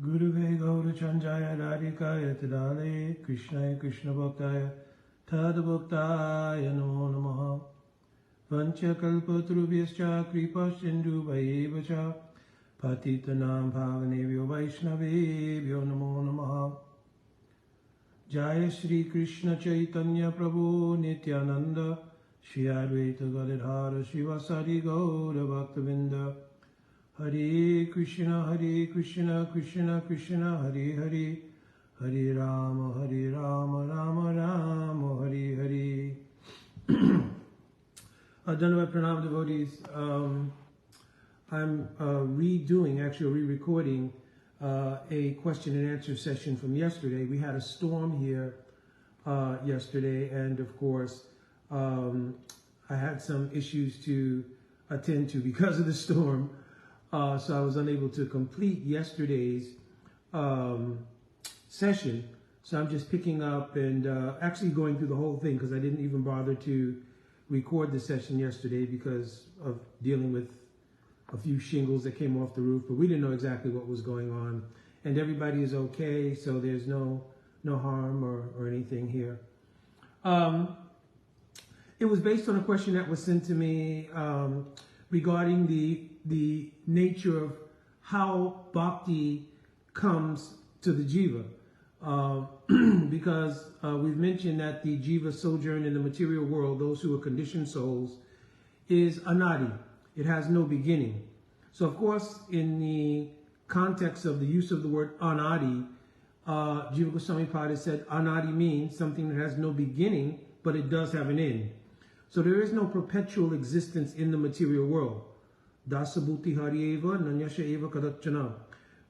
Guruve Gaura Chanjaya Radhikaya Tadale Krishnaya Krishna Bhaktaya Tadabhaktaya Namo Namaha Vancha Kalpatrubhyascha Kripa Sindhu Vayevacha Patitanam Bhavanevyo Vaishnavebhyo Namo Namaha Jaya Shri Krishna Chaitanya Prabhu Nityananda Shri Advaita Gadadhara Shivasari Gaura Bhaktavinda Hare Krishna, Krishna Krishna, Hare Hare, Hare Rama, Rama Rama, Hare Hare. Dhanavad Pranam devotees, I'm re-recording a question and answer session from yesterday. We had a storm here yesterday, and of course, I had some issues to attend to because of the storm. So I was unable to complete yesterday's session. So I'm just picking up and actually going through the whole thing because I didn't even bother to record the session yesterday because of dealing with a few shingles that came off the roof. But we didn't know exactly what was going on. And everybody is okay, so there's no harm or anything here. It was based on a question that was sent to me regarding the nature of how bhakti comes to the jiva. Because we've mentioned that the jiva sojourn in the material world, those who are conditioned souls, is anadi. It has no beginning. So of course, in the context of the use of the word anadi, Jiva Goswami Pada said anadi means something that has no beginning, but it does have an end. So there is no perpetual existence in the material world. Dasabhuti Harieva Nanyasha Eva Kadachana.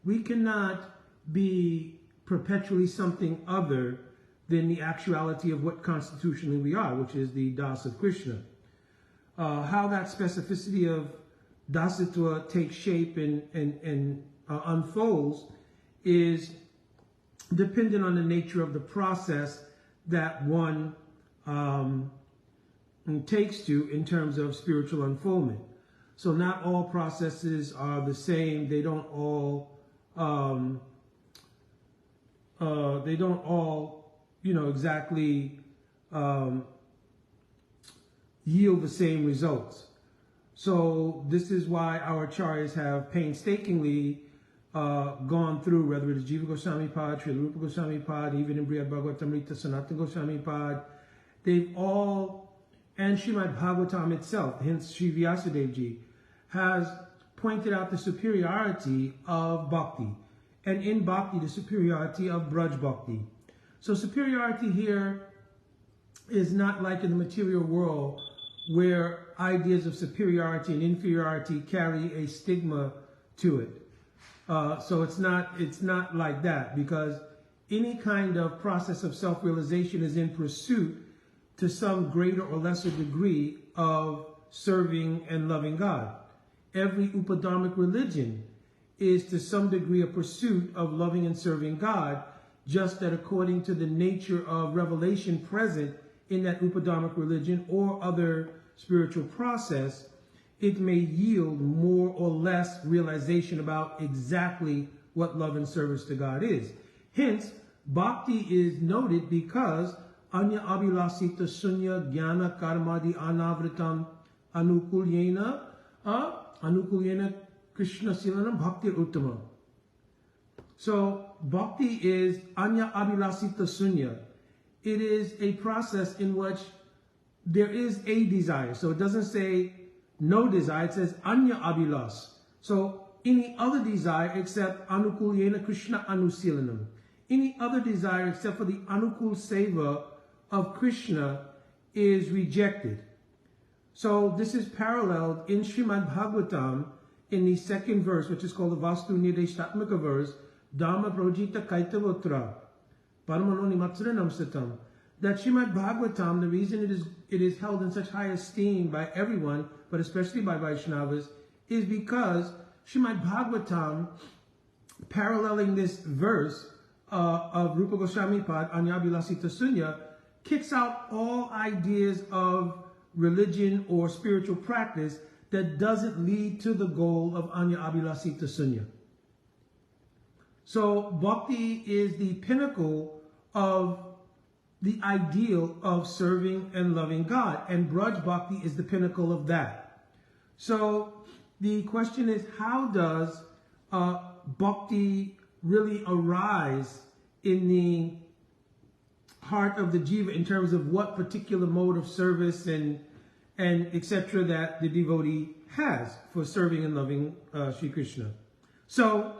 We cannot be perpetually something other than the actuality of what constitutionally we are, which is the Das of Krishna. How that specificity of Dasitva takes shape and unfolds is dependent on the nature of the process that one takes to in terms of spiritual unfoldment. So not all processes are the same. They don't all, exactly yield the same results. So this is why our acharyas have painstakingly gone through, whether it is Jiva Goswami Pad, Srila Rupa Goswami Pad, even in Brihad Bhagavatamrita, Sanatana Goswami Pad, they've all, and Srimad Bhagavatam itself, hence Sri Vyasadeva Ji, has pointed out the superiority of bhakti, and in bhakti the superiority of Braj Bhakti. So superiority here is not like in the material world where ideas of superiority and inferiority carry a stigma to it. So it's not like that, because any kind of process of self-realization is in pursuit to some greater or lesser degree of serving and loving God. Every upadharmic religion is to some degree a pursuit of loving and serving God, just that according to the nature of revelation present in that upadharmic religion or other spiritual process, it may yield more or less realization about exactly what love and service to God is. Hence, bhakti is noted because Anya Abhilasita Sunya Jnana Karmadi Anavritam Anukulyena Krishna Silanam Bhakti Uttama. So bhakti is Anya Abhilasita Sunya. It is a process in which there is a desire. So it doesn't say no desire, it says Anya Abhilas. So any other desire except Anukulyena Krishna Anusilanam. Any other desire except for the Anukul Seva of Krishna is rejected. So this is paralleled in Srimad Bhagavatam in the second verse, which is called the Vastu Nideshtatmaka verse, Dhamma Projita Kaitavotra, Paramanoni Matsuranam Satam. That Srimad Bhagavatam, the reason it is held in such high esteem by everyone, but especially by Vaishnavas, is because Srimad Bhagavatam, paralleling this verse of Rupa Goswami Pad, Anyabhilasita Sunya, kicks out all ideas of religion or spiritual practice that doesn't lead to the goal of Anya Abhilasita Sunya. So bhakti is the pinnacle of the ideal of serving and loving God, and Braj Bhakti is the pinnacle of that. So the question is, how does bhakti really arise in the heart of the jiva in terms of what particular mode of service and etc. that the devotee has for serving and loving Sri Krishna? So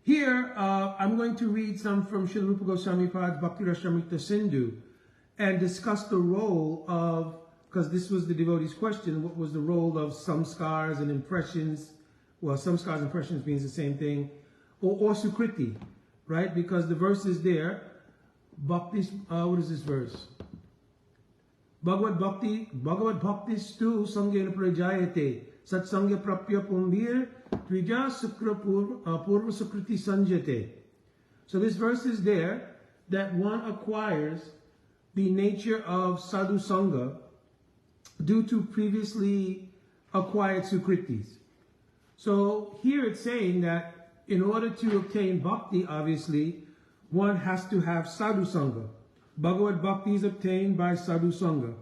here I'm going to read some from Srila Rupa Goswami Pad's Bhakti Rashamrita Sindhu and discuss the role of, because this was the devotee's question, what was the role of samskaras and impressions? Well, samskaras and impressions means the same thing, or sukriti, right? Because the verse is there. Bhakti, what is this verse? Bhagavad Bhakti stu sangena prajayate satsangya prapya pumbir tvija sukra purva sukriti sanjate. So this verse is there that one acquires the nature of sadhu sangha due to previously acquired sukritis. So here it's saying that in order to obtain bhakti, obviously, one has to have sadhu sangha. Bhagavad Bhakti is obtained by sadhu sangha.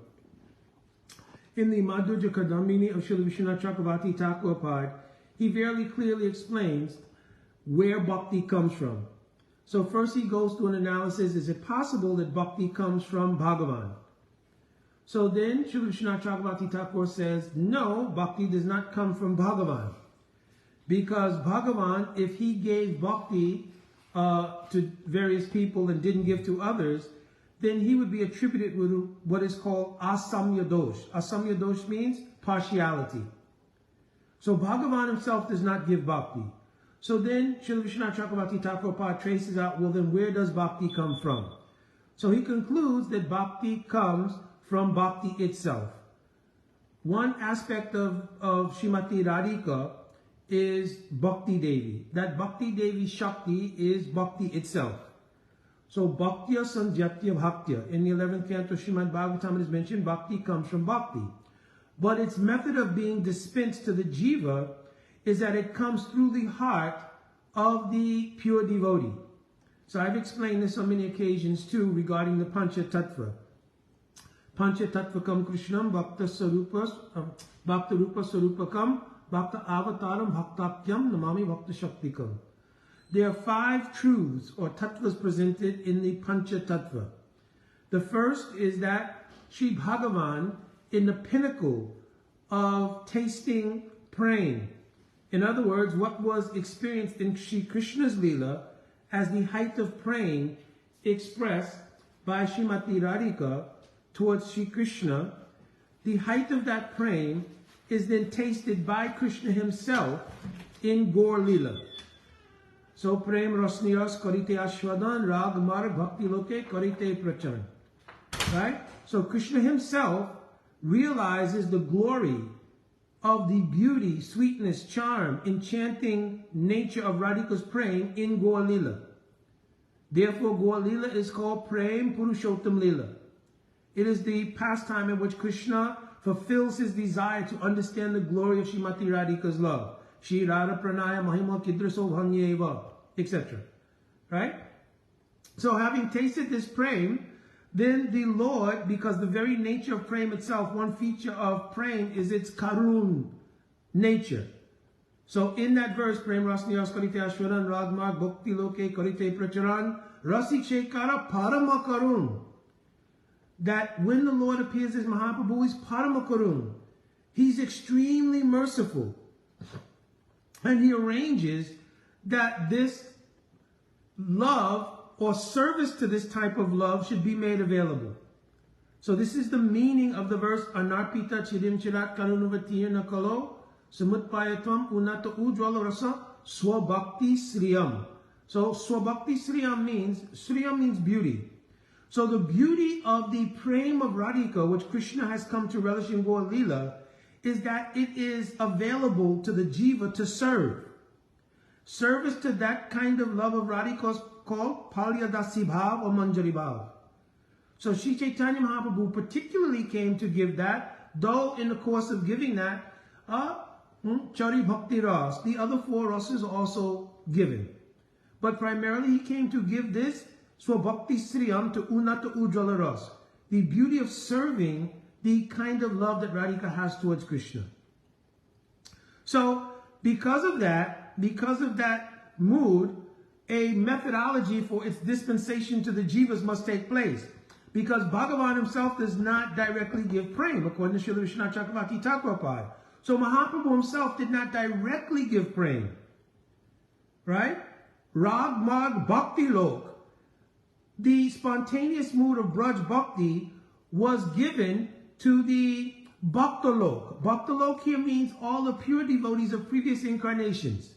In the Madhurya Kadambini of Srila Vishwanath Chakravarti Thakur Pad, he very clearly explains where bhakti comes from. So first he goes to an analysis, is it possible that bhakti comes from Bhagavan? So then Srila Vishwanath Chakravarti Thakur says, no, bhakti does not come from Bhagavan. Because Bhagavan, if he gave bhakti to various people and didn't give to others, then he would be attributed with what is called asamya dosh. Asamya dosh means partiality. So Bhagavan himself does not give bhakti. So then Srila Vishwanath Chakravarti Thakur traces out, well then where does bhakti come from? So he concludes that bhakti comes from bhakti itself. One aspect of Srimati Radhika is Bhakti Devi. That Bhakti Devi Shakti is Bhakti itself. So Bhaktya Sanjatya Bhaktya. In the 11th canto Srimad Bhagavatam it is mentioned Bhakti comes from Bhakti. But its method of being dispensed to the jiva is that it comes through the heart of the pure devotee. So I've explained this on many occasions too regarding the Pancha Tattva. Pancha Tattvakam Krishnam Bhakta Rupa Sarupakam Bhakta Avataram Bhaktakyam Namami Bhakta Shaktikam. There are 5 truths or tattvas presented in the Pancha Tattva. The first is that Sri Bhagavan, in the pinnacle of tasting praying, in other words, what was experienced in Sri Krishna's Leela as the height of praying expressed by Srimati Radhika towards Sri Krishna, the height of that praying is then tasted by Krishna himself in Gaur Leela. So prem rasniyas karite ashwadan rag marg bhakti loke karite prachan. Right? So Krishna himself realizes the glory of the beauty, sweetness, charm, enchanting nature of Radhika's praying in Gaur Leela. Therefore Gaur Leela is called Prem Purushottam Leela. It is the pastime in which Krishna fulfills his desire to understand the glory of Srimati Radhika's love. Shri Radha Pranaya Mahima Kidraso Bhanyeva, etc. Right? So having tasted this prem, then the Lord, because the very nature of prem itself, one feature of prem is its karun nature. So in that verse, prem rasniyas karite ashwaran ragmag bhakti loke karite pracharan rasi shekara parama karun. That when the Lord appears as Mahaprabhu, he's parama karun. He's extremely merciful. And he arranges that this love or service to this type of love should be made available. So this is the meaning of the verse, Anarpita chirim chirat kanunuvatir nakalo samutpayatam unata ujwala rasa swabhakti sriyam. So swabhakti sriyam means beauty. So the beauty of the prem of Radhika, which Krishna has come to relish in Gaur Leela, is that it is available to the jiva to serve. Service to that kind of love of Radhika is called Palyadasi Bhav or Manjari Bhav. So Sri Chaitanya Mahaprabhu particularly came to give that, though in the course of giving that, Chari Bhakti Ras, the other 4 rasas are also given. But primarily he came to give this Swabhakti Sriyam to Unata Ujjvala Ras, the beauty of serving the kind of love that Radhika has towards Krishna. So because of that mood, a methodology for its dispensation to the jivas must take place. Because Bhagavan himself does not directly give prema, according to Srila Vishwanath Chakravarti Thakurpad. So Mahaprabhu himself did not directly give prema. Right? Rag Mag Bhakti Lok. The spontaneous mood of Braj Bhakti was given to the Bhakta Lok. Bhakta Lok here means all the pure devotees of previous incarnations.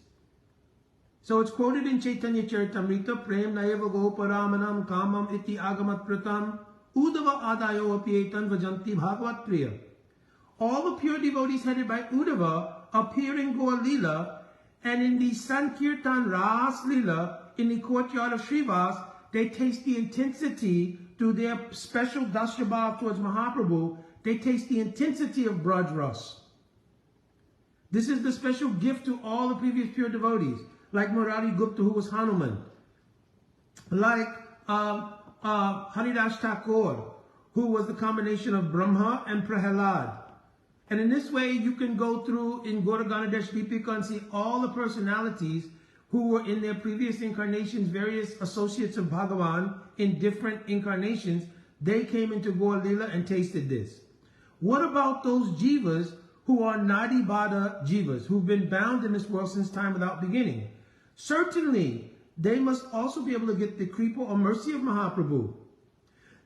So it's quoted in Chaitanya Charitamrita, Prem Nayeva Goparamanam Kamam Iti Agamat Pratam Udava Adayo Apietan Vajanti Bhagavat Priya. All the pure devotees headed by Udava appear in Gaur Leela, and in the Sankirtan Ras Leela, in the courtyard of Srivas, they taste the intensity to their special Dashabhav towards Mahaprabhu. They taste the intensity of Braj Ras. This is the special gift to all the previous pure devotees, like Murari Gupta, who was Hanuman, like Haridas Thakur, who was the combination of Brahma and Prahalad. And in this way, you can go through in Gauraganadesh Deepika and see all the personalities who were in their previous incarnations, various associates of Bhagavan in different incarnations. They came into Gaur Leela and tasted this. What about those jivas who are Nadi Bada jivas, who've been bound in this world since time without beginning? Certainly, they must also be able to get the kripa or mercy of Mahaprabhu.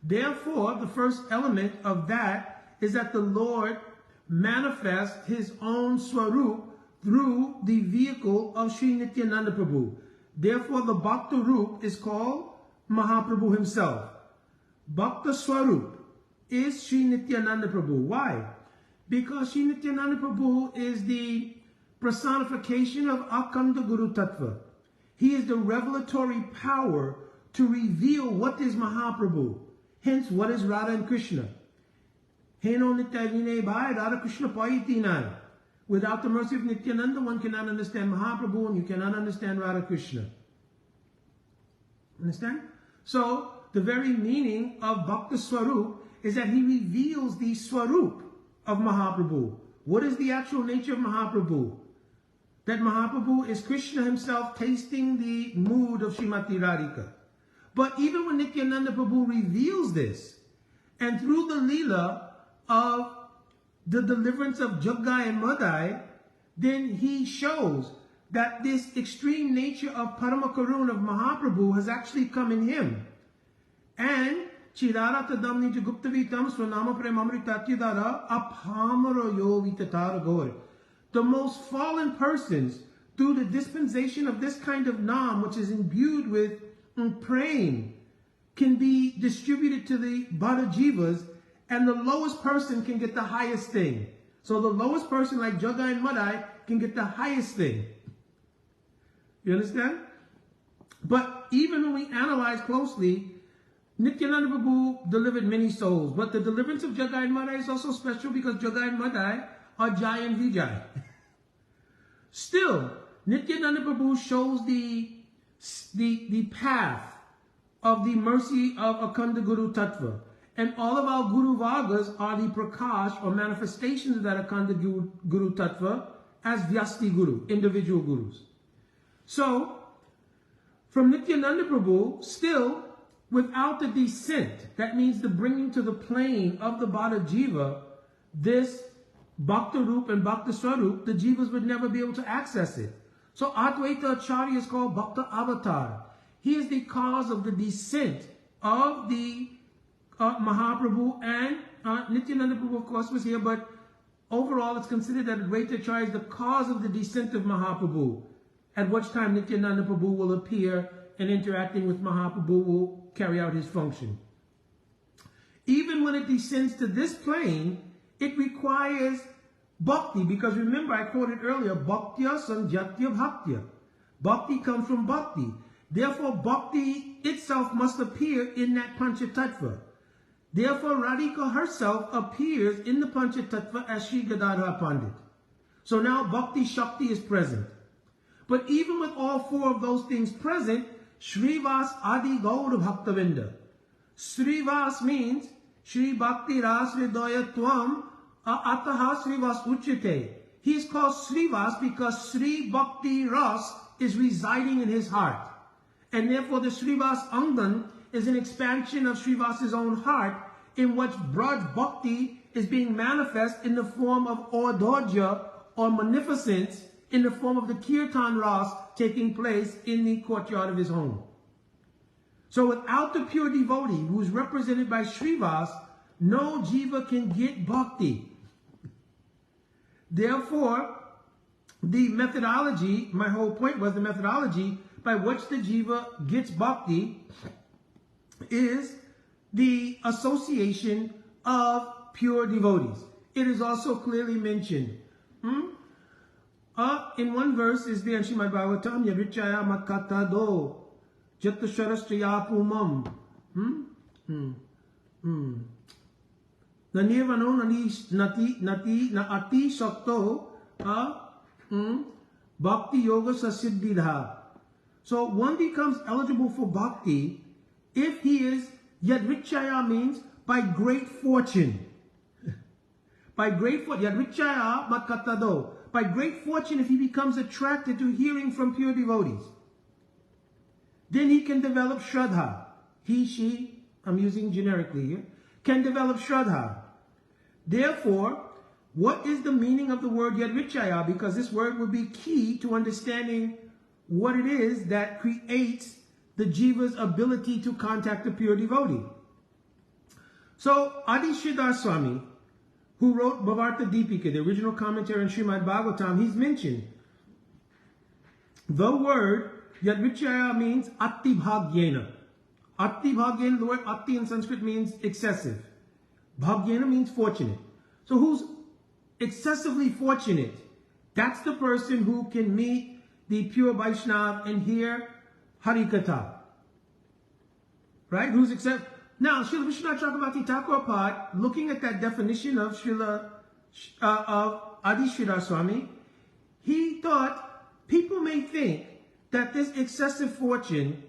Therefore, the first element of that is that the Lord manifests his own Swarup through the vehicle of Sri Nityananda Prabhu. Therefore, the Bhakta Rup is called Mahaprabhu himself. Bhakta Swarup is Sri Nityananda Prabhu. Why? Because Sri Nityananda Prabhu is the personification of Akhanda Guru Tattva. He is the revelatory power to reveal what is Mahaprabhu. Hence, what is Radha and Krishna? Radha Krishna Paitinai. Without the mercy of Nityananda, one cannot understand Mahaprabhu, and you cannot understand Radha Krishna. Understand? So, the very meaning of Bhakta Swarup is that he reveals the Swarup of Mahaprabhu. What is the actual nature of Mahaprabhu? That Mahaprabhu is Krishna himself tasting the mood of Srimati Radhika. But even when Nityananda Prabhu reveals this, and through the Leela of the deliverance of Jaggai and Madai, then he shows that this extreme nature of Paramakaruna of Mahaprabhu has actually come in him. And Chirara Tadamni Jaguptavitam Swanama Premamritatyadara Aphamara Yovitatara Gori. The most fallen persons, through the dispensation of this kind of Nam, which is imbued with praying, can be distributed to the Bada Jivas, and the lowest person can get the highest thing. So the lowest person, like Jaggai and Madai, can get the highest thing. You understand? But even when we analyze closely, Nityananda Prabhu delivered many souls. But the deliverance of Jaggai and Madai is also special because Jaggai and Madai are Jai and Vijay. Still, Nityananda Prabhu shows the path of the mercy of Akhanda Guru Tattva. And all of our Guru Vargas are the Prakash or manifestations of that Akhanda Guru Tattva as Vyasti Guru, individual Gurus. So, from Nityananda Prabhu, still, without the descent, that means the bringing to the plane of the Bada Jiva, this Bhakta Rup and Bhakta Swarup, the Jivas would never be able to access it. So Advaita Acharya is called Bhakta Avatar. He is the cause of the descent of the Mahaprabhu, and Nityananda Prabhu, of course, was here, but overall it's considered that Advaita Acharya is the cause of the descent of Mahaprabhu, at which time Nityananda Prabhu will appear and interacting with Mahaprabhu will carry out his function. Even when it descends to this plane, it requires bhakti, because remember I quoted earlier, bhaktya sanjatya bhaktya. Bhakti comes from bhakti. Therefore, bhakti itself must appear in that panchatattva. Therefore, Radhika herself appears in the panchatattva as Sri Gadadhar Pandit. So now bhakti shakti is present. But even with all four of those things present, Srivas Adi Gaur Bhaktavinda. Srivas means Shri Bhakti Ras Hridaya Tvam Ataha Srivas Uchite. He is called Srivas because Sri Bhakti Ras is residing in his heart. And therefore the Srivas Angan is an expansion of Srivas's own heart, in which Braj Bhakti is being manifest in the form of Audodhya or magnificence, in the form of the Kirtan Ras taking place in the courtyard of his home. So without the pure devotee, who is represented by Srivas, no jiva can get bhakti. Therefore, the methodology, my whole point was the methodology by which the jiva gets bhakti is the association of pure devotees. It is also clearly mentioned. In one verse is there in Srimad Bhagavatam, Yavrichaya Makata Do, Jatasharastayapumam. Nanirvano Nati Naati Sakto Bhakti Yoga Sasiddhidha. So one becomes eligible for bhakti if he is, Yadvichaya means by great fortune. By great fortune, Yadvichaya Makatado. By great fortune, if he becomes attracted to hearing from pure devotees, then he can develop Shraddha. He, she, I'm using generically here, can develop Shraddha. Therefore, what is the meaning of the word Yadvichaya? Because this word will be key to understanding what it is that creates the jiva's ability to contact the pure devotee. So, Adi Sridhar Swami, who wrote Bhavarta Deepika, the original commentary on Srimad Bhagavatam, he's mentioned the word Yadvichaya means Atti Bhagyena. Atti Bhagyena, the word Atti in Sanskrit means excessive. Bhagyena means fortunate. So who's excessively fortunate? That's the person who can meet the pure Vaishnava and hear Harikatha. Right? Who's excessive? Now, Srila Vishwanath Chakravarti Thakur Pad, looking at that definition of Adi Sridhar Swami, he thought people may think that this excessive fortune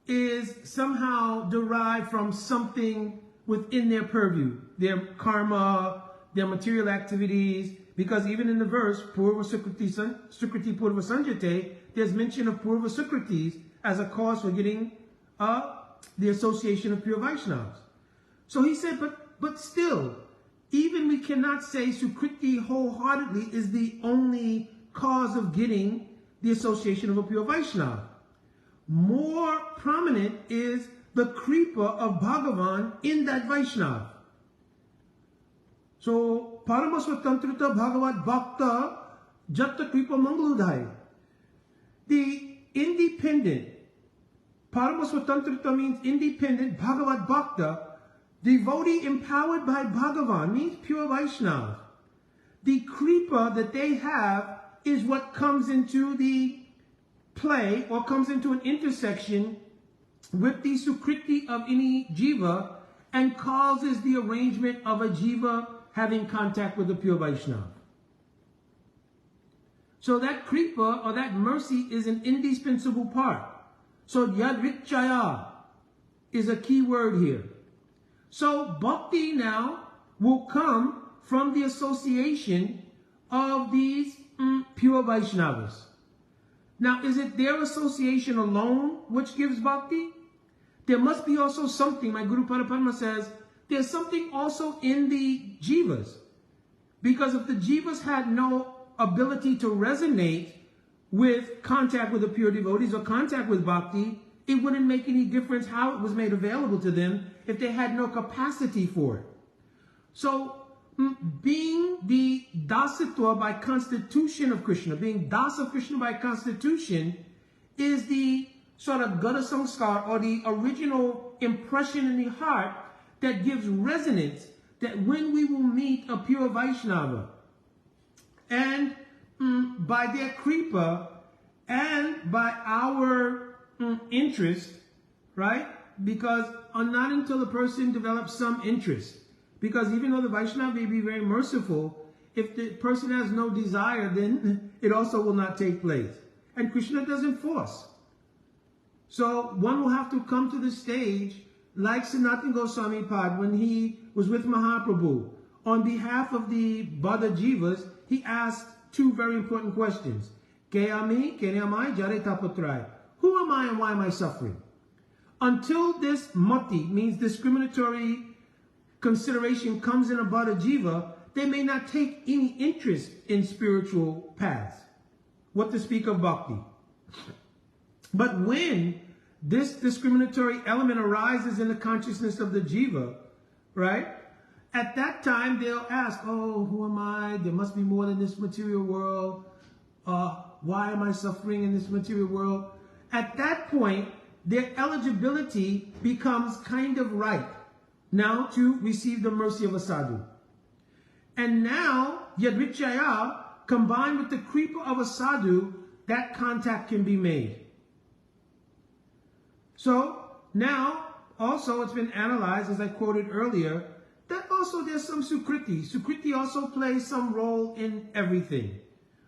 is somehow derived from something within their purview, their karma, their material activities, because even in the verse, Purva Sukriti Purva Sanjate, there's mention of Purva Sukritis as a cause for getting the association of pure Vaishnavas. So he said, but still, even we cannot say Sukriti wholeheartedly is the only cause of getting the association of a pure Vaishnava. More prominent is the kripa of Bhagavan in that Vaishnava. So, Paramasvatantrita Bhagavad Bhakta Jatta Kripa Mangaludhai. The independent, Paramasvatantrita means independent, Bhagavad Bhakta, devotee empowered by Bhagavan, means pure Vaishnava. The kripa that they have is what comes into the play or comes into an intersection with the sukriti of any jiva and causes the arrangement of a jiva having contact with the pure Vaishnava. So that kripa or that mercy is an indispensable part. So Yadvichaya is a key word here. So bhakti now will come from the association of these pure Vaishnavas. Now, is it their association alone which gives bhakti? There must be also something, my Guru Parapadma says, there's something also in the jivas. Because if the jivas had no ability to resonate with contact with the pure devotees or contact with bhakti, it wouldn't make any difference how it was made available to them if they had no capacity for it. So, being the dasatva by constitution of Krishna, being das of Krishna by constitution, is the sort of gata samskar, or the original impression in the heart that gives resonance, that when we will meet a pure Vaishnava, and by their kripa, and by our interest, right? Because not until a person develops some interest, because even though the Vaishnava may be very merciful, if the person has no desire, then it also will not take place. and Krishna doesn't force. So one will have to come to the stage like Sanatana Goswami Pad when he was with Mahaprabhu. On behalf of the Bada Jivas, he asked two very important questions. Keami, Kenyamai, Jare Tapatrai. Who am I and why am I suffering? Until this mati, means discriminatory consideration, comes in a Bada Jiva, they may not take any interest in spiritual paths. What to speak of bhakti. But when this discriminatory element arises in the consciousness of the jiva, right? At that time, they'll ask, oh, who am I? There must be more than this material world. Why am I suffering in this material world? At that point, their eligibility becomes kind of ripe now to receive the mercy of a sadhu. And now, Yadrichaya, combined with the kripa of a sadhu, that contact can be made. So now, also it's been analyzed, as I quoted earlier, that also there's some sukriti. Sukriti also plays some role in everything.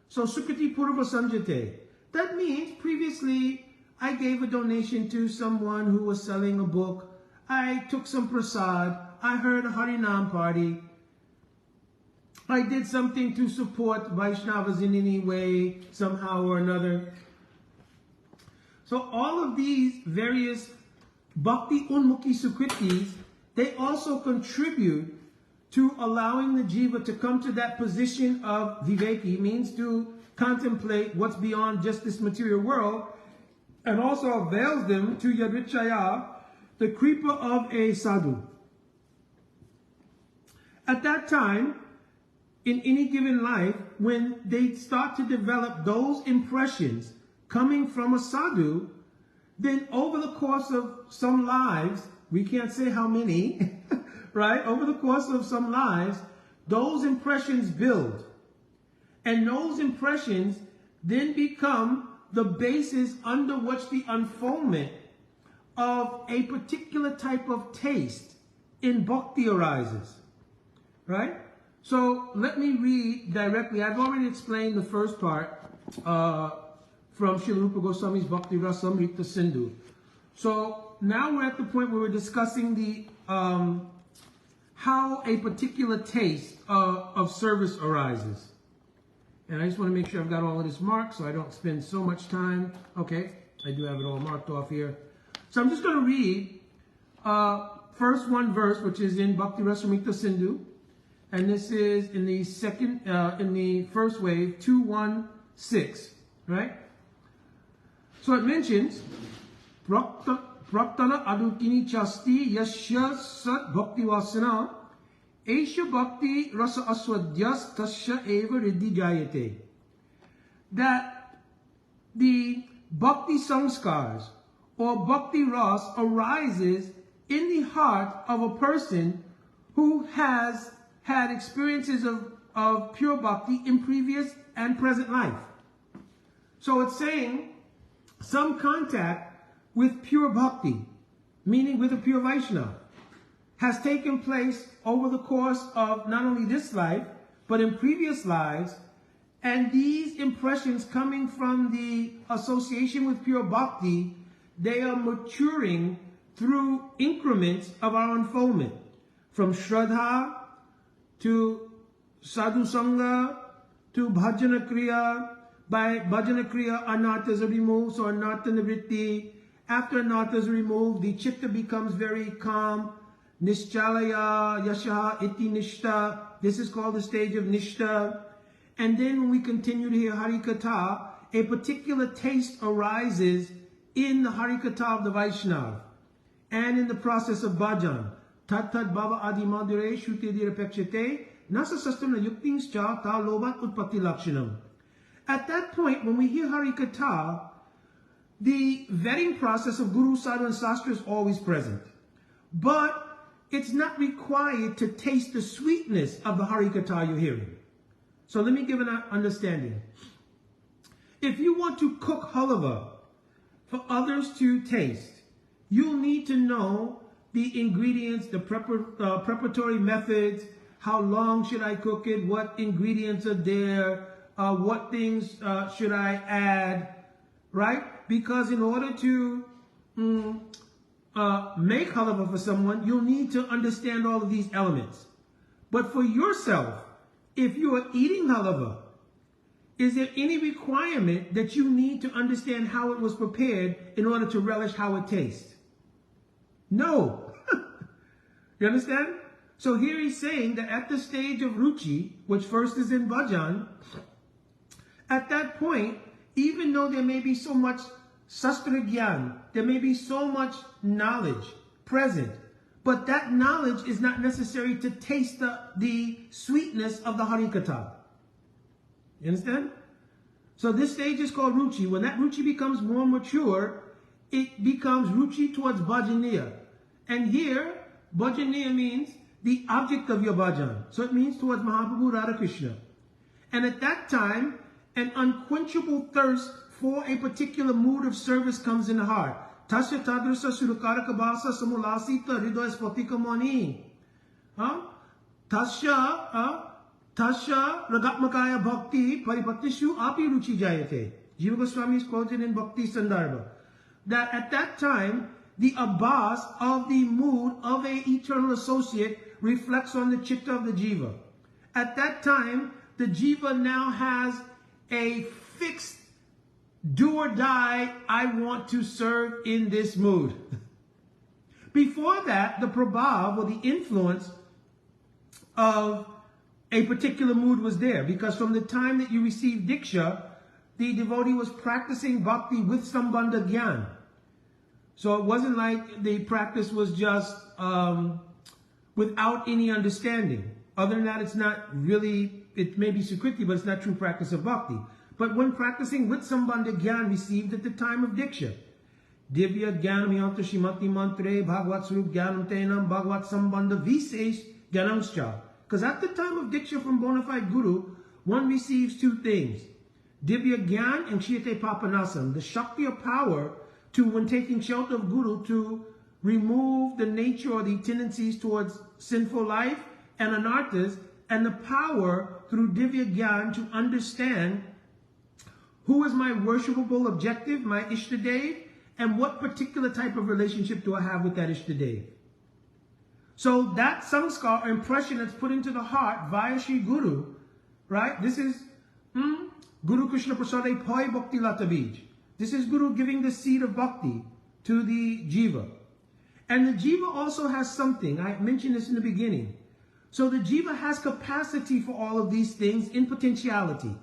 So sukriti purva sanjate. That means previously I gave a donation to someone who was selling a book. I took some prasad. I heard a Harinam party. I did something to support Vaishnavas in any way, somehow or another. So all of these various bhakti unmukhi sukritis, they also contribute to allowing the jiva to come to that position of viveki, means to contemplate what's beyond just this material world, and also avails them to yadrichaya, the kripa of a sadhu. At that time, in any given life, when they start to develop those impressions coming from a sadhu, then over the course of some lives, we can't say how many, right? Over the course of some lives, those impressions build. And those impressions then become the basis under which the unfoldment of a particular type of taste in bhakti arises, right? So let me read directly. I've already explained the first part from Srila Rupa Goswami's Bhakti Rasamrita Sindhu. So now we're at the point where we're discussing the how a particular taste of service arises. And I just want to make sure I've got all of this marked so I don't spend so much time. Okay, I do have it all marked off here. So I'm just going to read first one verse, which is in Bhakti Rasamrita Sindhu. And this is in the second, in the first wave, 216, right? So it mentions, Praktana adukini chasti yasya sat bhakti vasana esha bhakti rasa aswadyas tasya eva riddhi jayate. That the bhakti samskaras or bhakti ras arises in the heart of a person who has had experiences of pure bhakti in previous and present life. So it's saying some contact with pure bhakti, meaning with a pure Vaishnava, has taken place over the course of not only this life, but in previous lives. And these impressions coming from the association with pure bhakti, they are maturing through increments of our unfoldment. From Shraddha to Sadhu Sangha, to Bhajana Kriya. By Bhajana Kriya, anarthas are removed, so anartha nivritti. After anarthas are removed, the chitta becomes very calm. Nischalaya, yashaha, iti nishta. This is called the stage of nishta. And then when we continue to hear Harikatha, a particular taste arises in the Harikatha of the Vaishnava and in the process of bhajan. Tat tat bhava adi madhure shruti dirapekshate nasa sastamna yuktings cha ta lobat utpatti lakshanam. At that point, when we hear Harikatha, the vetting process of Guru, Sadhu, and Sastra is always present. But it's not required to taste the sweetness of the Harikatha you're hearing. So let me give an understanding. If you want to cook halava for others to taste, you'll need to know the ingredients, the preparatory methods, how long should I cook it, what ingredients are there, what things should I add, right? Because in order to make halava for someone, you'll need to understand all of these elements. But for yourself, if you are eating halava, is there any requirement that you need to understand how it was prepared in order to relish how it tastes? No. You understand? So here he's saying that at the stage of ruchi, which first is in bhajan, at that point, even though there may be so much sastra gyan, there may be so much knowledge present, but that knowledge is not necessary to taste the sweetness of the harikatha. You understand? So this stage is called ruchi. When that ruchi becomes more mature, it becomes ruchi towards bhajaniya. And here, bhajaniya means the object of your bhajan. So it means towards Mahaprabhu Radha Krishna. And at that time, an unquenchable thirst for a particular mood of service comes in the heart. Tasya tadrasa surukaraka basa samulasita hridoya spatika mani. Tasya ragatmakaya bhakti paripatishu api ruchi jayate. Jiva Goswami is quoted in Bhakti Sandarbha. That at that time, the abbas of the mood of an eternal associate reflects on the chitta of the jiva. At that time, the jiva now has a fixed do or die, I want to serve in this mood. Before that, the prabhav, or the influence of a particular mood was there, because from the time that you received diksha, the devotee was practicing bhakti with sambandha gyan. So it wasn't like the practice was just without any understanding. Other than that, it's not really, it may be sukriti, but it's not true practice of bhakti. But when practicing with sambandha gyan received at the time of diksha, divya gyanam yanta shimati mantre bhagavad swarup gyanam tenam bhagavad sambandha visesh gyanamscha. Because at the time of diksha from bona fide guru, one receives two things: divya gyan and kshiyate papanasam, the shakti of power to, when taking shelter of guru, to remove the nature or the tendencies towards sinful life and anarthas, and the power through divya gyan to understand who is my worshipable objective, my Ishtadev, and what particular type of relationship do I have with that Ishtadev. So that samskar or impression that's put into the heart via Shri Guru, right? This is Guru Krishna Prasade Poi Bhakti Lata Bij. This is Guru giving the seed of bhakti to the jiva. And the jiva also has something. I mentioned this in the beginning. So the jiva has capacity for all of these things in potentiality.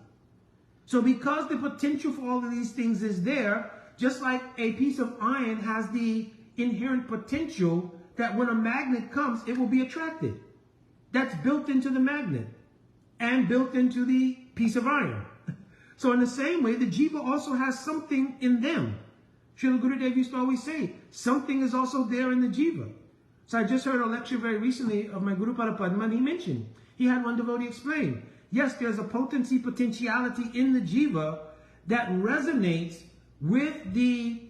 So because the potential for all of these things is there, just like a piece of iron has the inherent potential that when a magnet comes, it will be attracted. That's built into the magnet and built into the piece of iron. So in the same way, the jiva also has something in them. Srila Gurudev used to always say, something is also there in the jiva. So I just heard a lecture very recently of my Guru Parapadma, and he mentioned, he had one devotee explain, yes, there's a potency, potentiality in the jiva that resonates with the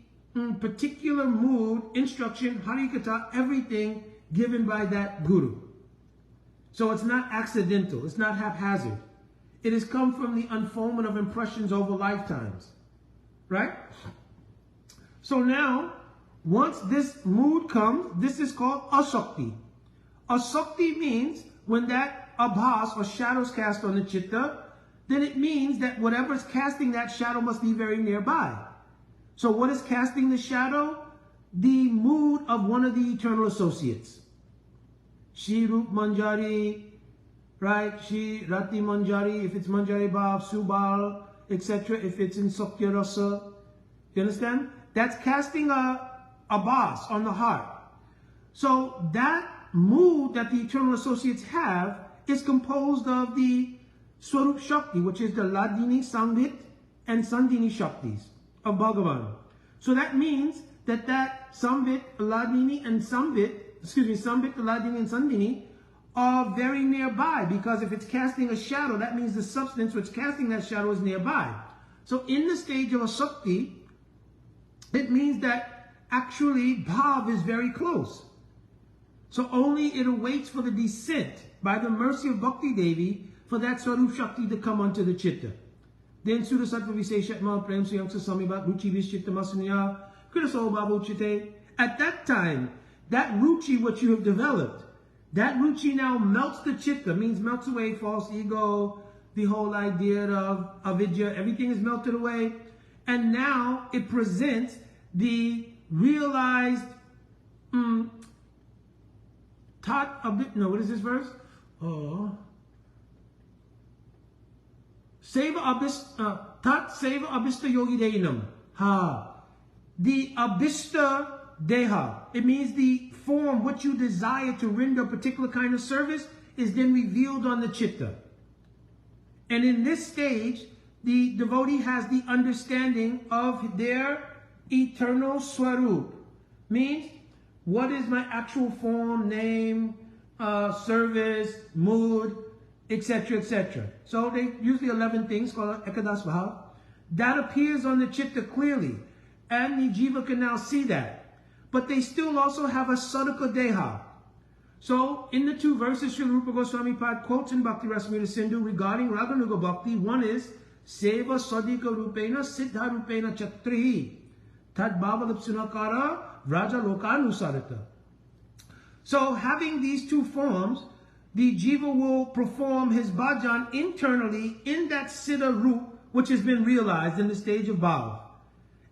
particular mood, instruction, harikatha, everything given by that guru. So it's not accidental, it's not haphazard. It has come from the unfoldment of impressions over lifetimes, right? So now, once this mood comes, this is called asakti. Asakti means when that abhas or shadow is cast on the chitta, then it means that whatever is casting that shadow must be very nearby. So what is casting the shadow? The mood of one of the eternal associates. Shri Rup Manjari, right? Shri Rati Manjari, if it's Manjari Bhav, Subal, etc. If it's in Sakya Rasa. You understand? That's casting a bas on the heart. So that mood that the eternal associates have is composed of the Swarup Shakti, which is the Ladini, Sambhit, and Sandhini Shaktis of Bhagavan. So that means that Sambhit, Ladini, and Sambhit, Sambhit, Ladini, and Sandhini are very nearby, because if it's casting a shadow, that means the substance which is casting that shadow is nearby. So in the stage of a Shakti, it means that actually Bhav is very close. So only it awaits for the descent by the mercy of Bhakti Devi for that Swarup Shakti to come onto the Chitta. then Suda Sattva Visheshatma Prem Suyamsa Samibat Ruchi Vishchitta Masanya Kridaso Babu Chite. At that time, that ruchi, what you have developed, that ruchi now melts the chitta, means melts away false ego, the whole idea of avidya, everything is melted away. And now it presents the realized what is this verse? Tat seva abhista yogi deinam. The abhista deha. It means the form, what you desire to render a particular kind of service, is then revealed on the chitta. And in this stage, the devotee has the understanding of their eternal swarup. Means, what is my actual form, name, service, mood, etc., etc. So they use the 11 things called Ekadas Bhav. That appears on the chitta clearly. And the jiva can now see that. But they still also have a sadhaka deha. So in the two verses Srila Rupa Goswami Pad quotes in Bhakti Rasamrita Sindhu regarding Raganuga Bhakti, one is Seva Sadhika Rupena Siddha Rupena Chatrihi Tad Bhavalipsunakara Vraja Lokanusarita. So having these two forms, the jiva will perform his bhajan internally in that siddha root which has been realized in the stage of bhav.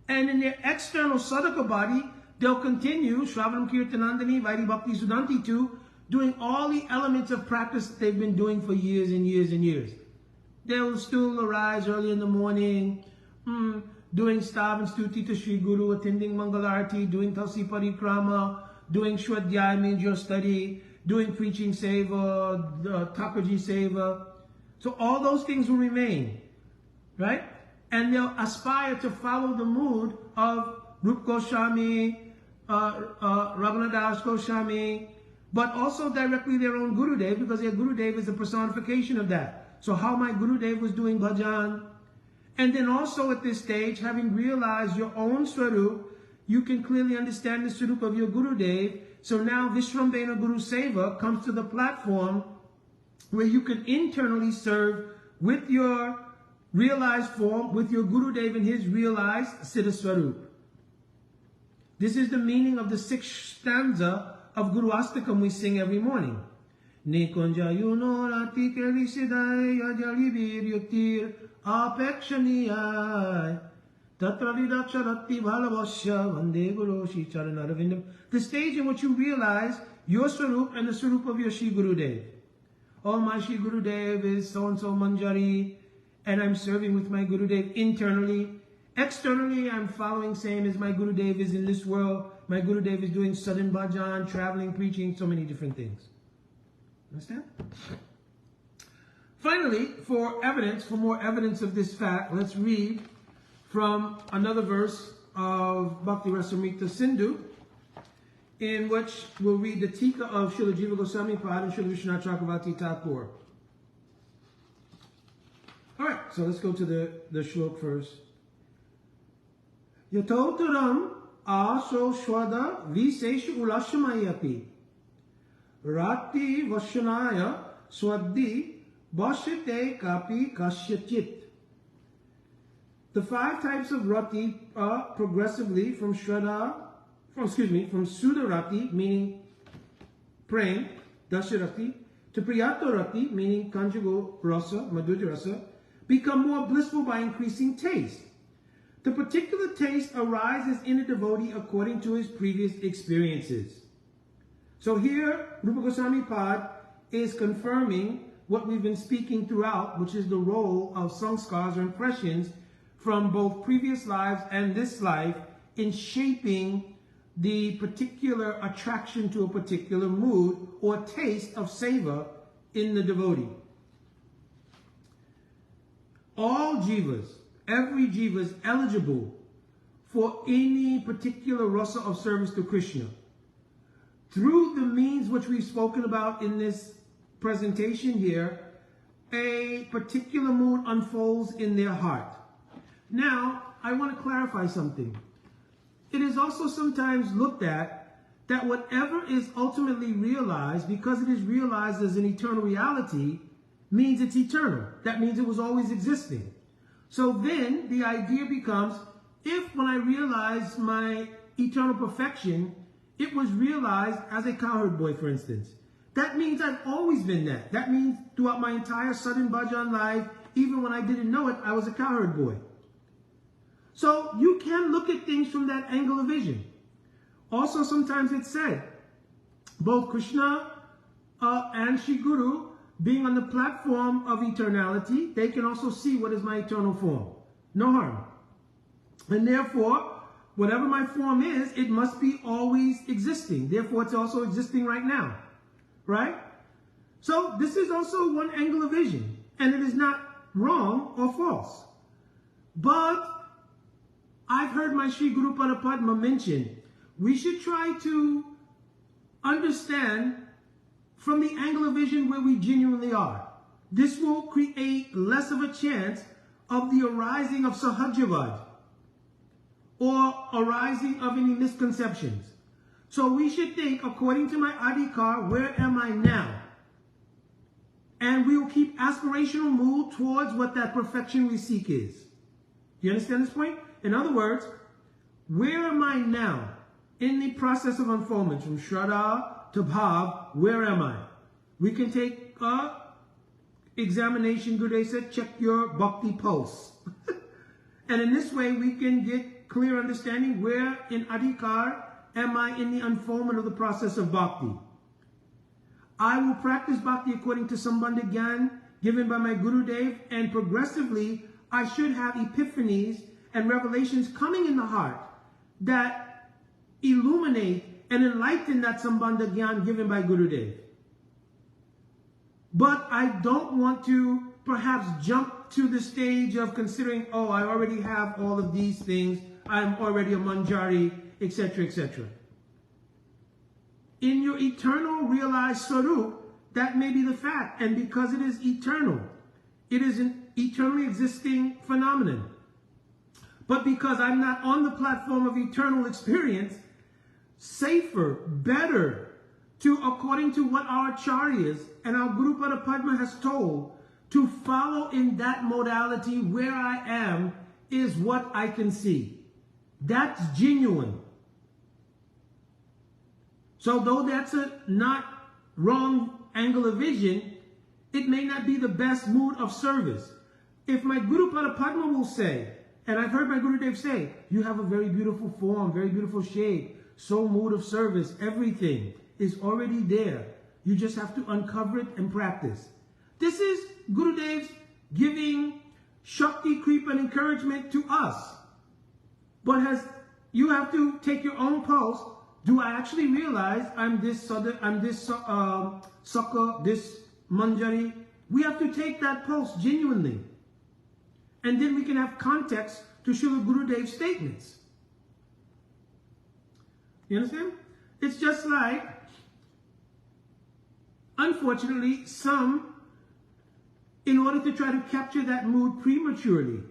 And in their external sadhaka body, they'll continue Shravanam Kirtanandani, Vairi Bhakti Sudanti too, doing all the elements of practice that they've been doing for years and years and years. They'll still arise early in the morning, doing stav and stuti to Sri Guru, attending Mangalarti, doing Talsi Parikrama, doing Shwadhyaya means your study, doing preaching seva, Thakurji seva. So all those things will remain, right? And they'll aspire to follow the mood of Rup Goswami, Raghunath Das Goswami, but also directly their own Gurudev, because their Gurudev is a personification of that. So how my Gurudev was doing bhajan. And then also at this stage, having realized your own Swarup, you can clearly understand the Swarup of your Gurudev. So now Vishrambhena Guru Seva comes to the platform where you can internally serve with your realized form, with your Gurudev and his realized Siddha Swarup. This is the meaning of the 6th stanza of Guru Astakam we sing every morning. Nikunja yuno rati keli siddhai yajalibir yuktir apekshaniyai tatra vidaksharati bhalavasya vande guru shri charanarvindam. The stage in which you realize your Swarup and the Swarup of your Shri Gurudev. Oh, my Shri Gurudev is so-and-so Manjari, and I'm serving with my Gurudev internally. Externally, I'm following same as my Gurudev is in this world. My Gurudev is doing sadhan bhajan, traveling, preaching, so many different things. Understand? Finally, for more evidence of this fact, let's read from another verse of Bhakti Rasamrita Sindhu, in which we'll read the Tika of Srila Jiva Goswami Pad and Srila Vishwanath Chakravarti Thakur. Alright, so let's go to the shlok first. Yatotaram aso shwada visesha ulashamayapi rati vashanaya swaddi bashite kapi kashyachit. The 5 types of rati are progressively from Sudha Rati, meaning praying, Dasharati, to Priyato Rati, meaning conjugal rasa, Madhurya rasa, become more blissful by increasing taste. The particular taste arises in a devotee according to his previous experiences. So here, Rupa Goswami Pad is confirming what we've been speaking throughout, which is the role of samskaras or impressions from both previous lives and this life in shaping the particular attraction to a particular mood or taste of seva in the devotee. All jivas, every jiva is eligible for any particular rasa of service to Krishna. Through the means which we've spoken about in this presentation here, a particular mood unfolds in their heart. Now, I want to clarify something. It is also sometimes looked at that whatever is ultimately realized, because it is realized as an eternal reality, means it's eternal. That means it was always existing. So then the idea becomes, if when I realize my eternal perfection, it was realized as a cowherd boy, for instance, that means I've always been that. That means throughout my entire Southern Bhajan life, even when I didn't know it, I was a cowherd boy. So you can look at things from that angle of vision. Also, sometimes it's said, both Krishna and Shri Guru, being on the platform of eternality, they can also see what is my eternal form. No harm. And therefore, whatever my form is, it must be always existing. Therefore, it's also existing right now. Right? So this is also one angle of vision. And it is not wrong or false. But I've heard my Sri Guru Pada Padma mention, we should try to understand from the angle of vision where we genuinely are. This will create less of a chance of the arising of Sahajavad or arising of any misconceptions. So we should think, according to my adhikar, where am I now? And we will keep aspirational mood towards what that perfection we seek is. Do you understand this point? In other words, where am I now in the process of unfoldment from Shraddha to Bhav? Where am I? We can take examination. Gurudev said, check your Bhakti pulse. And in this way, we can get clear understanding where in adhikar am I in the unfoldment of the process of Bhakti. I will practice Bhakti according to Sambandha Gyan given by my Gurudev, and progressively I should have epiphanies and revelations coming in the heart that illuminate and enlighten that Sambandha Gyan given by Gurudev. But I don't want to perhaps jump to the stage of considering, oh, I already have all of these things, I'm already a Manjari, etc., etc. In your eternal realized Swarup, that may be the fact. And because it is eternal, it is an eternally existing phenomenon. But because I'm not on the platform of eternal experience, safer, better, to, according to what our acharyas and our Guru Pada Padma has told, to follow in that modality where I am is what I can see. That's genuine. So though that's a not wrong angle of vision, it may not be the best mood of service. If my Guru Pada Padma will say, and I've heard my Gurudev say, you have a very beautiful form, very beautiful shape, so mood of service, everything is already there. You just have to uncover it and practice. This is Gurudev's giving Shakti, creep, and encouragement to us. But you have to take your own pulse. Do I actually realize I'm this Sukkha, this Manjari? We have to take that pulse genuinely. And then we can have context to Srila Gurudev's statements. You understand? It's just like, unfortunately, some, in order to try to capture that mood prematurely,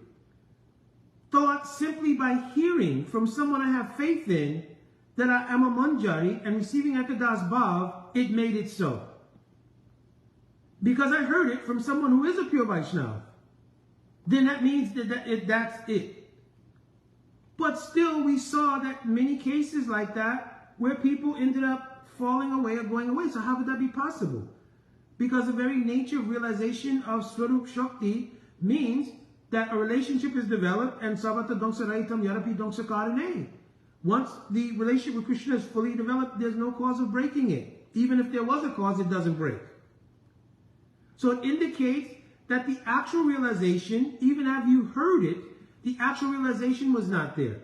thought simply by hearing from someone I have faith in that I am a Manjari and receiving Ekadas Bhav, it made it so. Because I heard it from someone who is a pure Vaishnava, then that means that's it. But still, we saw that many cases like that where people ended up falling away or going away. So how could that be possible? Because the very nature of realization of Swarup Shakti means that a relationship is developed and Savata Dongsa Raitam Yarapi Dongsa Karane. Once the relationship with Krishna is fully developed, there's no cause of breaking it. Even if there was a cause, it doesn't break. So it indicates that the actual realization, even if you heard it, the actual realization was not there.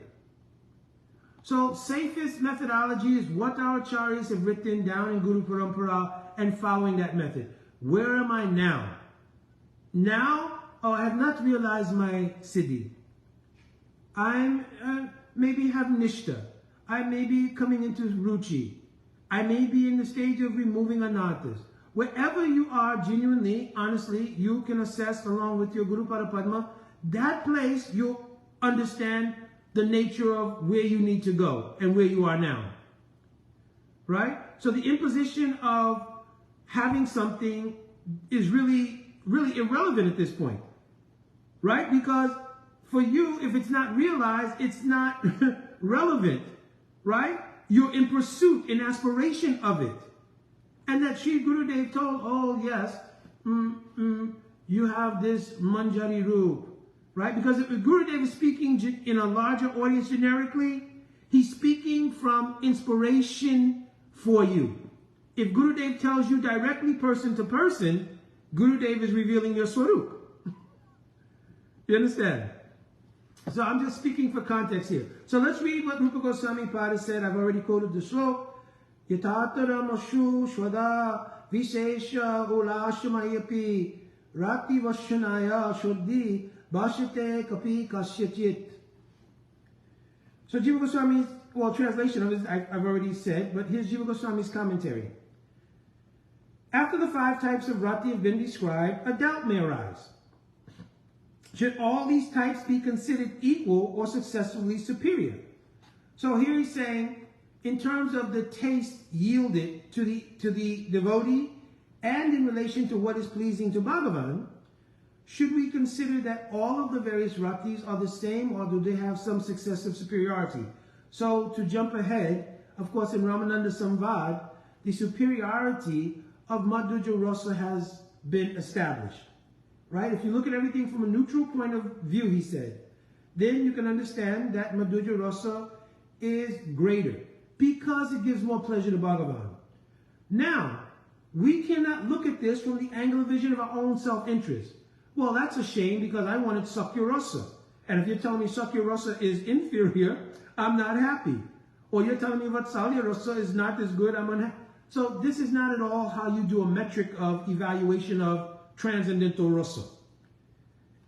So safest methodology is what our acharyas have written down in Guru Parampara and following that method. Where am I now? Now, I have not realized my siddhi. I'm maybe have nishta. I may be coming into ruchi. I may be in the stage of removing anarthas. Wherever you are genuinely, honestly, you can assess along with your Guru Pada Padma, that place you'll understand the nature of where you need to go and where you are now. Right? So the imposition of having something is really, really irrelevant at this point. Right? Because for you, if it's not realized, it's not relevant, right? You're in pursuit, in aspiration of it. And that Sri Gurudev told, oh yes, you have this Manjari Roop, right? Because if Gurudev is speaking in a larger audience generically, he's speaking from inspiration for you. If Gurudev tells you directly person to person, Gurudev is revealing your Swarup. You understand? So I'm just speaking for context here. So let's read what Rupa Goswami Pada said. I've already quoted the slok. Yatatara Mashu Shwada Vishesha Ulashamayapi Rati Vashanaya Shuddhi Bhashate Kapi Kasyachit. So Jiva Goswami's, well, translation of it, I've already said, but here's Jiva Goswami's commentary. After the 5 types of rati have been described, a doubt may arise. Should all these types be considered equal or successively superior? So here he's saying, in terms of the taste yielded to the devotee and in relation to what is pleasing to Bhagavan, should we consider that all of the various ratis are the same, or do they have some successive superiority? So to jump ahead, of course in Ramananda Samvad, the superiority of Madhurya Rasa has been established. Right? If you look at everything from a neutral point of view, he said, then you can understand that Madhurya Rasa is greater because it gives more pleasure to Bhagavan. Now, we cannot look at this from the angle of vision of our own self-interest. Well, that's a shame because I wanted Sakya Rasa. And if you're telling me Sakya Rasa is inferior, I'm not happy. Or you're telling me Vatsalya Rasa is not as good, I'm unhappy. So this is not at all how you do a metric of evaluation of transcendental rasa.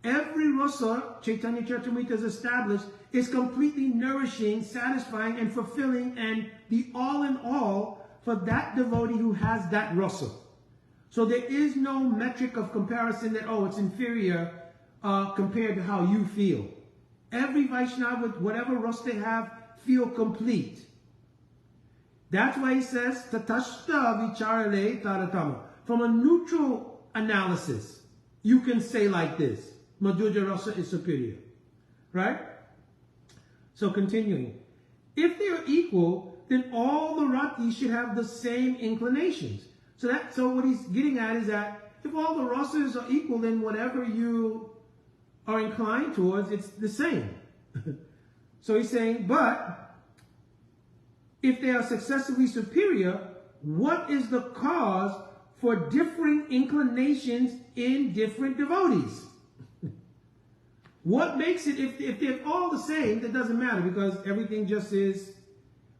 Every rasa, Chaitanya Charitamrita has established, is completely nourishing, satisfying, and fulfilling, and the all in all for that devotee who has that rasa. So there is no metric of comparison that, oh, it's inferior compared to how you feel. Every Vaishnava, with whatever rasa they have, feel complete. That's why he says, Tatashta vicharale taratama. From a neutral analysis, you can say like this, Madhurya Rasa is superior. Right? So continuing. If they are equal, then all the ratis should have the same inclinations. So what he's getting at is that if all the rasas are equal, then whatever you are inclined towards, it's the same. So he's saying, but if they are successively superior, what is the cause for differing inclinations in different devotees? What makes it, if they're all the same, that doesn't matter because everything just is,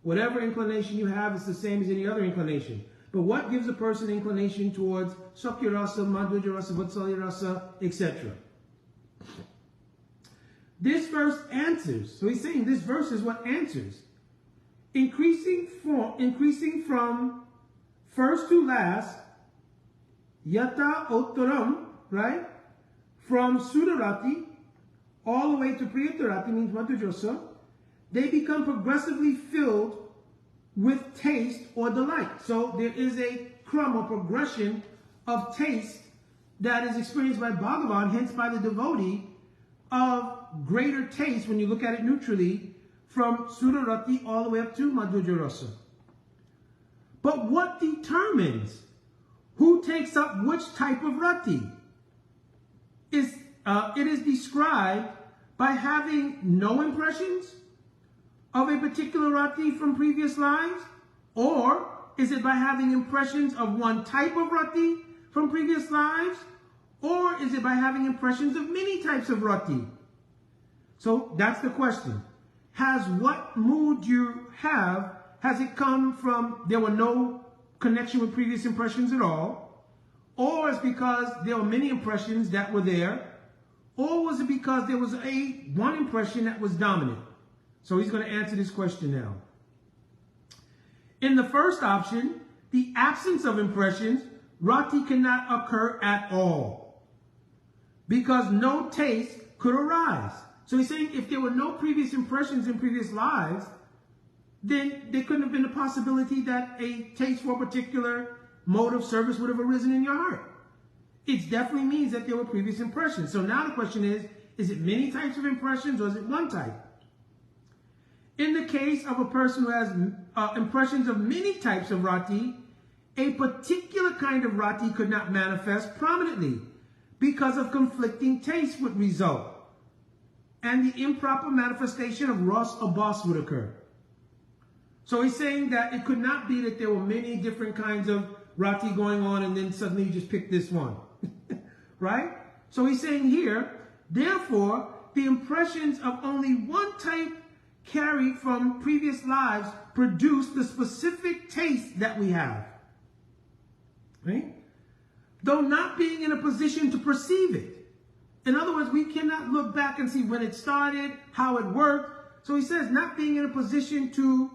whatever inclination you have is the same as any other inclination. But what gives a person inclination towards Sakya Rasa, Madhurya Rasa, Vatsalya Rasa, etc.? This verse answers. So he's saying this verse is what answers. Increasing from first to last, Yata Uttaram, right? From Sudarati all the way to Priyatarati, means Madhurya Rasa, they become progressively filled with taste or delight. So there is a crumb or progression of taste that is experienced by Bhagavan, hence by the devotee, of greater taste when you look at it neutrally, from Sudarati all the way up to Madhurya Rasa. But what determines who takes up which type of rati? It is described by having no impressions of a particular rati from previous lives, or is it by having impressions of one type of rati from previous lives, or is it by having impressions of many types of rati? So that's the question. Has what mood you have, has it come from there were no connection with previous impressions at all, or is it because there were many impressions that were there, or was it because there was one impression that was dominant? So he's going to answer this question now. In the first option, the absence of impressions, rati cannot occur at all because no taste could arise. So he's saying if there were no previous impressions in previous lives, then there couldn't have been a possibility that a taste for a particular mode of service would have arisen in your heart. It definitely means that there were previous impressions. So now the question Is it many types of impressions or is it one type? In the case of a person who has impressions of many types of rati, a particular kind of rati could not manifest prominently because of conflicting tastes would result, and the improper manifestation of ras or bas would occur. So he's saying that it could not be that there were many different kinds of rati going on and then suddenly you just pick this one. Right? So he's saying here, therefore, the impressions of only one type carried from previous lives produce the specific taste that we have. Right? Though not being in a position to perceive it. In other words, we cannot look back and see when it started, how it worked. So he says, not being in a position to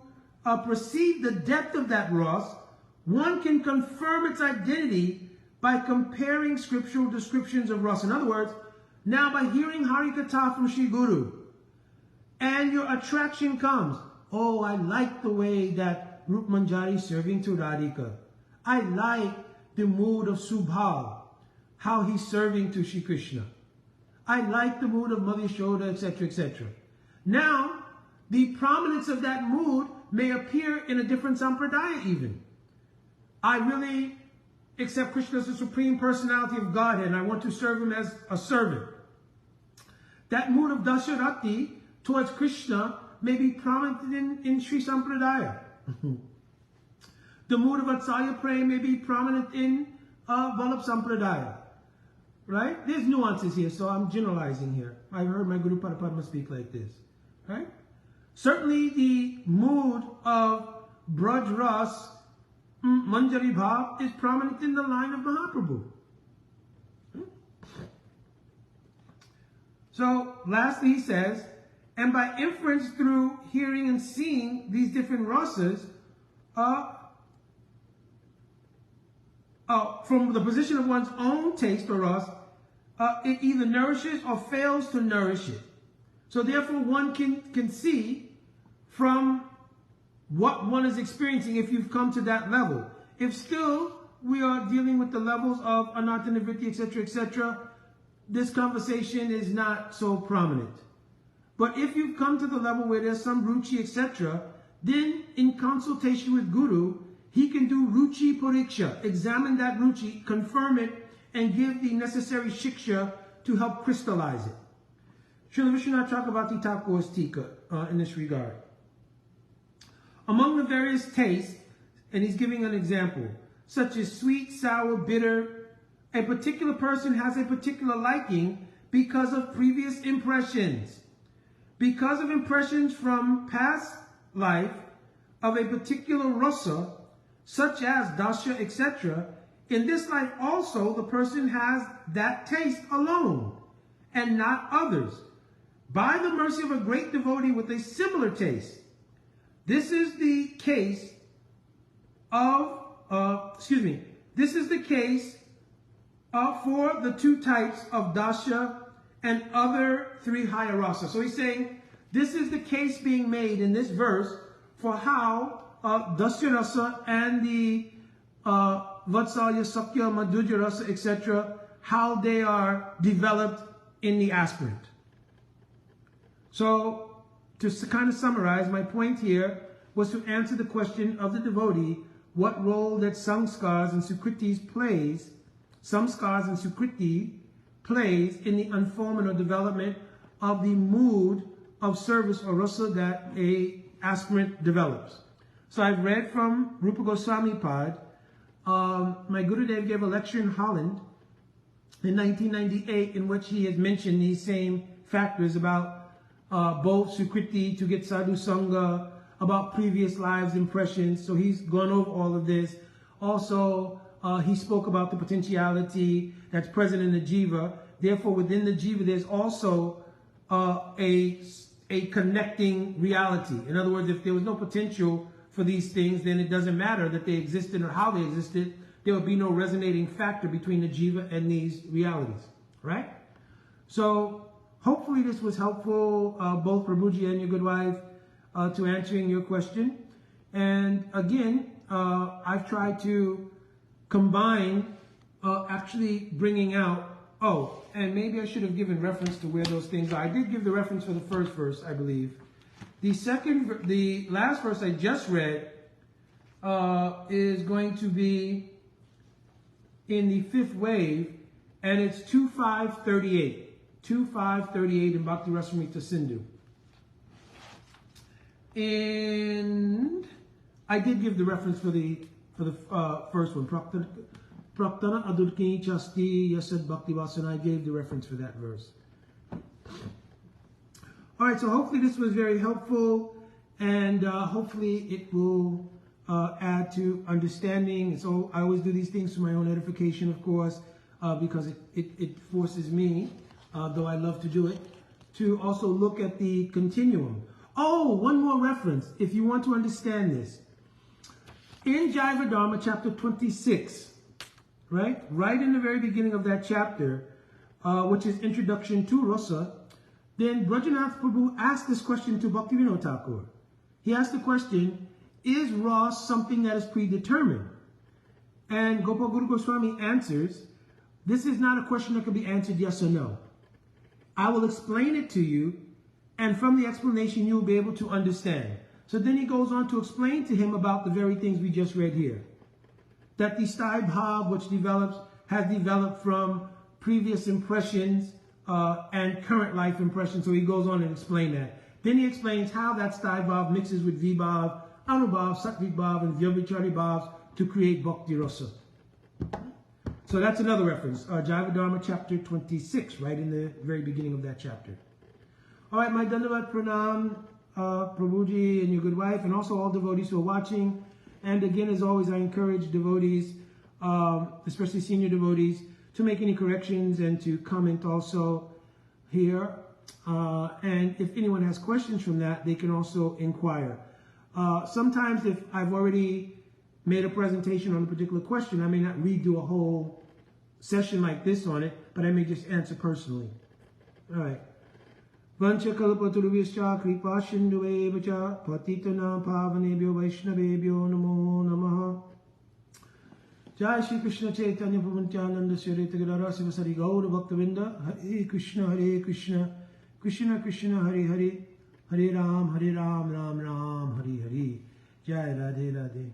perceive the depth of that ras, one can confirm its identity by comparing scriptural descriptions of ras. In other words, now by hearing Harikatha from Sri Guru, and your attraction comes. Oh, I like the way that Rup Manjari is serving to Radhika. I like the mood of Subhal, how he's serving to Shri Krishna. I like the mood of Mother Yashoda, etc., etc. Now, the prominence of that mood may appear in a different sampradaya even. I really accept Krishna as the Supreme Personality of Godhead and I want to serve him as a servant. That mood of Dasharati towards Krishna may be prominent in Sri Sampradaya. The mood of Vatsalya Prem may be prominent in Vallabh Sampradaya. Right? There's nuances here, so I'm generalizing here. I've heard my Guru Parapadma speak like this. Right? Certainly the mood of Braj Ras, Manjari Bhav, is prominent in the line of Mahaprabhu. So, lastly he says, and by inference through hearing and seeing these different rasas, from the position of one's own taste or ras, it either nourishes or fails to nourish it. So therefore one can see from what one is experiencing if you've come to that level. If still we are dealing with the levels of anartha nivritti, etc., etc., this conversation is not so prominent. But if you've come to the level where there's some ruchi, etc., then in consultation with Guru, he can do ruchi pariksha, examine that ruchi, confirm it, and give the necessary shiksha to help crystallize it. Srila Vishwanath Chakravarti Thakur's tika in this regard. Among the various tastes, and he's giving an example, such as sweet, sour, bitter, a particular person has a particular liking because of previous impressions. Because of impressions from past life of a particular rasa, such as dasha, etc., in this life also the person has that taste alone and not others, by the mercy of a great devotee with a similar taste. This is the case of, this is the case for the two types of dasha and other three higher rasa. So he's saying this is the case being made in this verse for how dasya rasa and the vatsalya, sakya, madhurya rasa, etc., how they are developed in the aspirant. So, to kind of summarize, my point here was to answer the question of the devotee, what role that samskaras and sukritis plays, samskaras and sukriti plays in the unfoldment or development of the mood of service or rasa that a aspirant develops. So I've read from Rupa Goswami Pad. My Gurudev gave a lecture in Holland in 1998 in which he had mentioned these same factors about both sukriti, to get sadhu sangha, about previous lives impressions. So he's gone over all of this. Also, he spoke about the potentiality that's present in the jiva. Therefore, within the jiva, there's also a connecting reality. In other words, if there was no potential for these things, then it doesn't matter that they existed or how they existed. There would be no resonating factor between the jiva and these realities, right? So hopefully this was helpful, both Prabhuji and your good wife, to answering your question. And again, I've tried to combine actually bringing out Oh, and maybe I should have given reference to where those things are. I did give the reference for the first verse, I believe. The last verse I just read is going to be in the fifth wave, and it's 2.5.38. 2.5.38 in Bhakti Rasamrita Sindhu. And I did give the reference for the first one. Praktana adurki chasti yasad bhakti vasana. I gave the reference for that verse. All right, so hopefully this was very helpful, and hopefully it will add to understanding. So I always do these things for my own edification, of course, because it forces me, though I love to do it, to also look at the continuum. Oh, one more reference, if you want to understand this. In Jaiva Dharma, chapter 26, right in the very beginning of that chapter, which is Introduction to Rasa, then Brajanath Prabhu asked this question to Bhaktivinoda Thakur. He asked the question, is Ras something that is predetermined? And Gopal Guru Goswami answers, this is not a question that can be answered yes or no. I will explain it to you, and from the explanation you'll be able to understand. So then he goes on to explain to him about the very things we just read here. That the sthai bhav, which has developed from previous impressions and current life impressions. So he goes on and explains that. Then he explains how that sthai bhav mixes with vibhav, anubhav, sattvic bhav, and vyabhichari bhavs to create bhakti rasa. So that's another reference. Jaiva Dharma chapter 26, right in the very beginning of that chapter. All right, my Dandavat Pranam, Prabhuji and your good wife, and also all devotees who are watching. And again, as always, I encourage devotees, especially senior devotees, to make any corrections and to comment also here. And if anyone has questions from that, they can also inquire. Sometimes if I've already made a presentation on a particular question, I may not redo a whole session like this on it, but I may just answer personally. All right. Vancha kalpaturubhyascha kripa sindhuvevacha patitanam pavanebhyo vaishnavebhyo namo namaha. Jai Shri Krishna Chaitanya Prabhu Nityananda Sri Advaita Gadadhara Sivasari Gaura Bhaktavinda. Hare Krishna, Krishna Krishna, Hare Hare, Hare Ram, Ram Ram, Hare Hare. Jai Radhe Radhe.